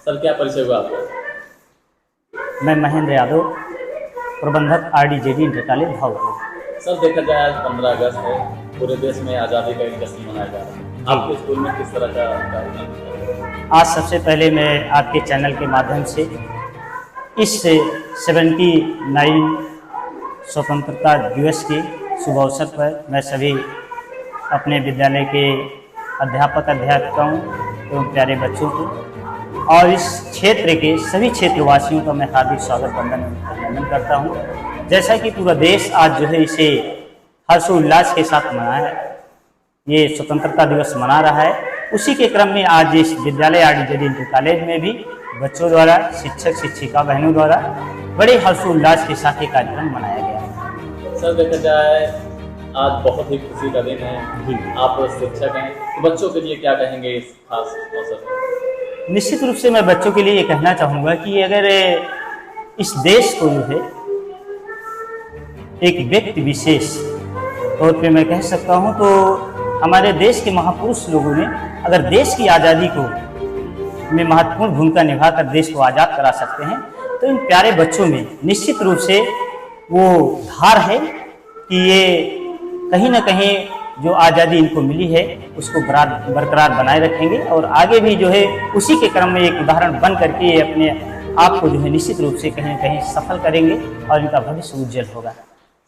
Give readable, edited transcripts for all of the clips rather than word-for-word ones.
Sir क्या परिचय हुआ आपका? मैं महेंद्र यादव, प्रबंधक RDJD inter college Bhavpur. Sir देखा जाए आज 15 अगस्त है, पूरे देश में आज़ादी का एक जश्न मनाया जा रहा है। आपके स्कूल में किस तरह का कार्यक्रम है? आज सबसे पहले मैं आपके चैनल के माध्यम से इस 79 स्वतंत्रता दिवस के शुभ अवसर पर मैं सभी अपने विद्यालय के अध्यापक अध्यापिकाओं एवं प्यारे बच्चों को और इस क्षेत्र के सभी क्षेत्रवासियों का मैं हार्दिक स्वागत वंदन अभिनंदन करता हूं। जैसा कि पूरा देश आज जो है इसे हर्षोल्लास के साथ मनाया है, ये स्वतंत्रता दिवस मना रहा है, उसी के क्रम में आज इस विद्यालय RDJD इंटर कॉलेज में भी बच्चों द्वारा, शिक्षक शिक्षिका बहनों द्वारा बड़े हर्षोल्लास के साथ ये कार्यक्रम मनाया गया है। सर देखा जाए आज बहुत ही खुशी का दिन है, आप शिक्षक हैं, तो बच्चों के लिए क्या कहेंगे इस खास अवसर पर? निश्चित रूप से मैं बच्चों के लिए ये कहना चाहूँगा कि अगर इस देश को जो है एक व्यक्ति विशेष तौर पे मैं कह सकता हूँ, तो हमारे देश के महापुरुष लोगों ने अगर देश की आज़ादी को में महत्वपूर्ण भूमिका निभाकर देश को आज़ाद करा सकते हैं, तो इन प्यारे बच्चों में निश्चित रूप से वो धार है कि ये कहीं ना कहीं जो आज़ादी इनको मिली है उसको बरकरार बनाए रखेंगे और आगे भी जो है उसी के क्रम में एक उदाहरण बन करके ये अपने आप को जो है निश्चित रूप से कहीं ना कहीं सफल करेंगे और इनका भविष्य उज्जवल होगा।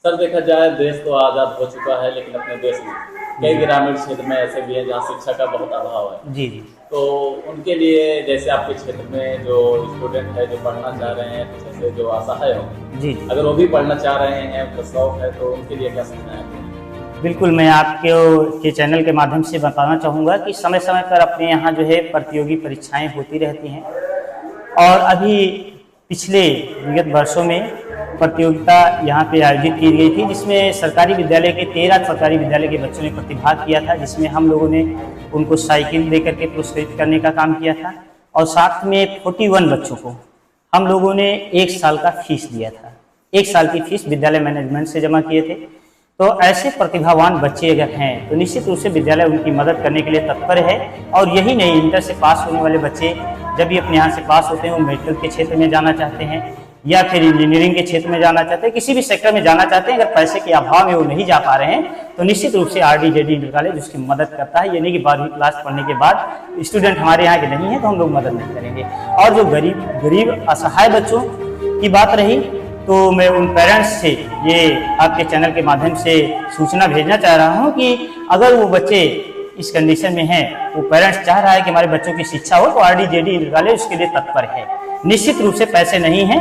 सर देखा जाए देश तो आज़ाद हो चुका है, लेकिन अपने देश में कई ग्रामीण क्षेत्र में ऐसे भी हैं जहाँ शिक्षा का बहुत अभाव है। जी। तो उनके लिए जैसे आपके क्षेत्र में जो स्टूडेंट है जो पढ़ना चाह रहे हैं, कुछ ऐसे जो असहाय होंगे, जी, अगर वो भी पढ़ना चाह रहे हैं, उनका शौक है, तो उनके लिए क्या समझना है? बिल्कुल, मैं आपके चैनल के माध्यम से बताना चाहूँगा कि समय समय पर अपने यहाँ जो है प्रतियोगी परीक्षाएं होती रहती हैं और अभी पिछले विगत वर्षों में प्रतियोगिता यहाँ पे आयोजित की गई थी, जिसमें सरकारी विद्यालय के 13 सरकारी विद्यालय के बच्चों ने प्रतिभाग किया था, जिसमें हम लोगों ने उनको साइकिल देकर के पुरस्कृत करने का काम किया था और साथ में 41 बच्चों को हम लोगों ने 1 साल का फीस दिया था। 1 साल की फीस विद्यालय मैनेजमेंट से जमा किए थे। तो ऐसे प्रतिभावान बच्चे अगर हैं तो निश्चित रूप से विद्यालय उनकी मदद करने के लिए तत्पर है और यही नहीं, इंटर से पास होने वाले बच्चे जब भी अपने यहाँ से पास होते हैं वो मेडिकल के क्षेत्र में जाना चाहते हैं या फिर इंजीनियरिंग के क्षेत्र में जाना चाहते हैं, किसी भी सेक्टर में जाना चाहते हैं, अगर पैसे के अभाव में वो नहीं जा पा रहे हैं तो निश्चित रूप से RDJD इंटर कॉलेज उसकी मदद करता है। यानी कि 12वीं क्लास पढ़ने के बाद स्टूडेंट हमारे यहाँ के नहीं है तो हम लोग मदद नहीं करेंगे। और जो गरीब असहाय बच्चों की बात रही तो मैं उन पेरेंट्स से ये आपके चैनल के माध्यम से सूचना भेजना चाह रहा हूँ कि अगर वो बच्चे इस कंडीशन में हैं, वो पेरेंट्स चाह रहा है कि हमारे बच्चों की शिक्षा हो, तो RDJD इंटर कॉलेज उसके लिए तत्पर है। निश्चित रूप से पैसे नहीं हैं,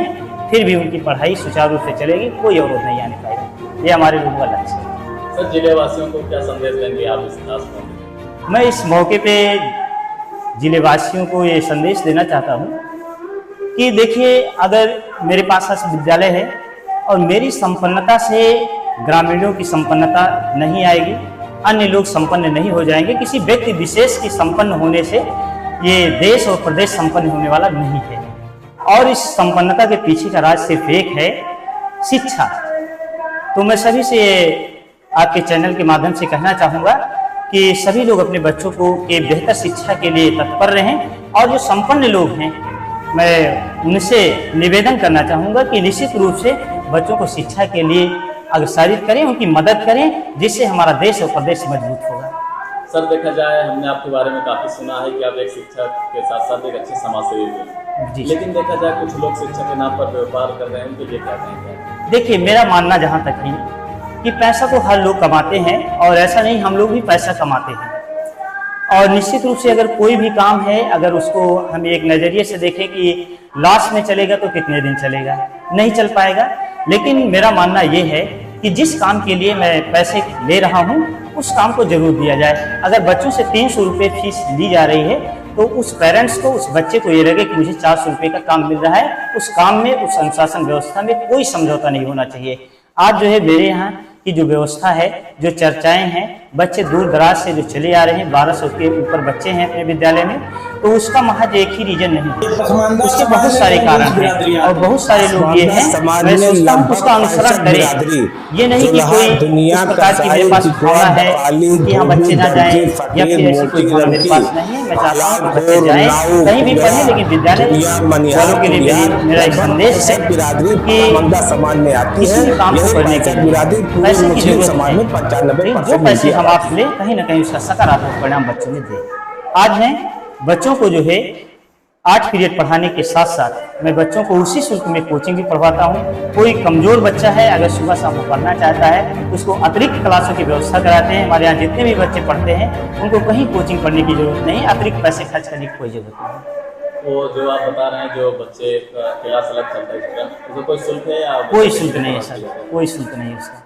फिर भी उनकी पढ़ाई सुचारू रूप से चलेगी, कोई अवरोध नहीं आने पाएगा। ये हमारे लोगों का लक्ष्य है। सर जिले वासियों को क्या संदेश देंगे आप इस खास मौके? मैं इस मौके पे जिले वासियों को ये संदेश देना चाहता हूँ कि देखिए, अगर मेरे पास विद्यालय है और मेरी संपन्नता से ग्रामीणों की संपन्नता नहीं आएगी, अन्य लोग संपन्न नहीं हो जाएंगे, किसी व्यक्ति विशेष की संपन्न होने से ये देश और प्रदेश संपन्न होने वाला नहीं है। और इस संपन्नता के पीछे का राज सिर्फ एक है, शिक्षा। तो मैं सभी से आपके चैनल के माध्यम से कहना चाहूँगा कि सभी लोग अपने बच्चों को के बेहतर शिक्षा के लिए तत्पर रहें और जो संपन्न लोग हैं मैं उनसे निवेदन करना चाहूँगा कि निश्चित रूप से बच्चों को शिक्षा के लिए अग्रसरित करें, उनकी मदद करें, जिससे हमारा देश और प्रदेश मजबूत होगा। सर देखा जाए हमने आपके बारे में काफ़ी सुना है कि आप एक शिक्षक के साथ साथ एक अच्छे समाजसेवी भी, लेकिन देखा जाए कुछ लोग शिक्षा के नाम पर व्यापार कर रहे हैं, उनके लिए क्या कहेंगे? देखिए, मेरा मानना जहाँ तक है कि पैसा तो हर लोग कमाते हैं और ऐसा नहीं, हम लोग भी पैसा कमाते हैं और निश्चित रूप से अगर कोई भी काम है, अगर उसको हम एक नज़रिए से देखें कि लॉस में चलेगा तो कितने दिन चलेगा, नहीं चल पाएगा। लेकिन मेरा मानना ये है कि जिस काम के लिए मैं पैसे ले रहा हूँ उस काम को जरूर दिया जाए। अगर बच्चों से 300 रुपये फीस ली जा रही है तो उस पेरेंट्स को, उस बच्चे को ये लगे कि मुझे 400 रुपये का काम मिल रहा है, उस काम में, उस अनुशासन व्यवस्था में कोई समझौता नहीं होना चाहिए। आज जो है मेरे यहाँ की जो व्यवस्था है, जो चर्चाएं हैं, बच्चे दूर दराज से जो चले आ रहे हैं, 1200 के ऊपर बच्चे हैं अपने विद्यालय में तो उसका महज एक ही रीजन नहीं, उसके बहुत सारे कारण हैं और बहुत सारे लोग ये हैं, मैं सोचता हूँ उसका अनुसरण करें। ये नहीं कि कोई इस प्रकार की मेरे पास भावना है कि यहाँ बच्चे ना जाएं या फिर ऐसी कोई भावना मेरे पास नहीं है। मैं चाहता हूँ कि बच्चे जाएं, कहीं भी पढ़ें, लेकिन विद्यालय वालों के लिए मेरा एक संदेश है कि समाज में आती किसी भी काम को करने के लिए पैसे की जरूरत है, जो पैसे हम आपसे ले कहीं ना कहीं उसका सकारात्मक परिणाम बच्चों में दे। आज मैं बच्चों को जो है 8 पीरियड पढ़ाने के साथ साथ मैं बच्चों को उसी शुल्क में कोचिंग भी पढ़वाता हूँ। कोई कमजोर बच्चा है, अगर सुबह शाम वो पढ़ना चाहता है, उसको अतिरिक्त क्लासों की व्यवस्था कराते हैं। हमारे यहाँ जितने भी बच्चे पढ़ते हैं उनको कहीं कोचिंग पढ़ने की जरूरत नहीं, अतिरिक्त पैसे खर्च करने की कोई जरूरत नहीं। वो जो आप बता रहे हैं, जो बच्चे क्लास अलग चलता है, उसका कोई शुल्क है या कोई शुल्क नहीं है सर, कोई शुल्क नहीं है उसका।